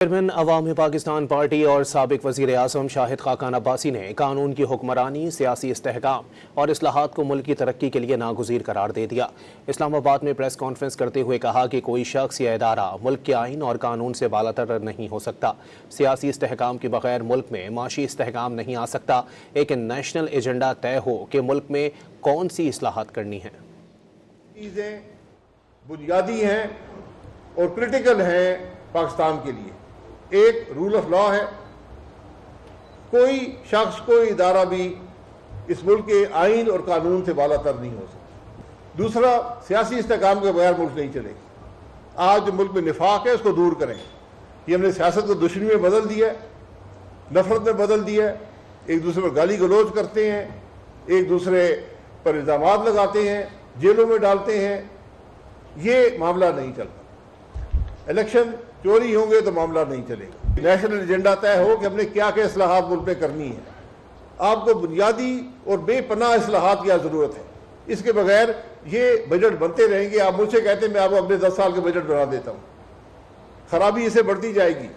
Chairman عوامی Pakistan party اور سابق وزیر اعظم شاہد خاقان عباسی نے قانون کی حکمرانی، سیاسی استحکام اور اصلاحات کو ملک کی ترقی کے لیے ناگزیر قرار دے دیا۔ اسلام آباد میں پریس کانفرنس کرتے ہوئے کہا کہ کوئی شخص یا ادارہ ملک کے آئین اور قانون سے بالاتر نہیں ہو سکتا۔ سیاسی استحکام کے بغیر ملک میں معاشی استحکام نہیں آ سکتا۔ ایک نیشنل ایجنڈا طے ہو کہ ملک میں کون سی اصلاحات کرنی ہیں۔ چیزیں بنیادی ہیں اور کرٹیکل ہیں پاکستان کے لیے۔ ایک رول آف لا ہے، کوئی شخص کوئی ادارہ بھی اس ملک کے آئین اور قانون سے بالاتر نہیں ہو سکتا۔ دوسرا، سیاسی استحکام کے بغیر ملک نہیں چلے گا۔ آج جو ملک میں نفاق ہے اس کو دور کریں۔ یہ ہم نے سیاست کو دشمنی میں بدل دیا ہے، نفرت میں بدل دیا ہے، ایک دوسرے پر گالی گلوچ کرتے ہیں، ایک دوسرے پر الزامات لگاتے ہیں، جیلوں میں ڈالتے ہیں۔ یہ معاملہ نہیں چلتا۔ الیکشن چوری ہوں گے تو معاملہ نہیں چلے گا۔ نیشنل ایجنڈا طے ہو کہ ہم نے کیا کیا اصلاحات ملک میں کرنی ہے۔ آپ کو بنیادی اور بے پناہ اصلاحات کی ضرورت ہے۔ اس کے بغیر یہ بجٹ بنتے رہیں گے۔ آپ مجھ سے کہتے ہیں میں آپ کو اپنے 10 سال کے بجٹ بنا دیتا ہوں، خرابی اسے بڑھتی جائے گی۔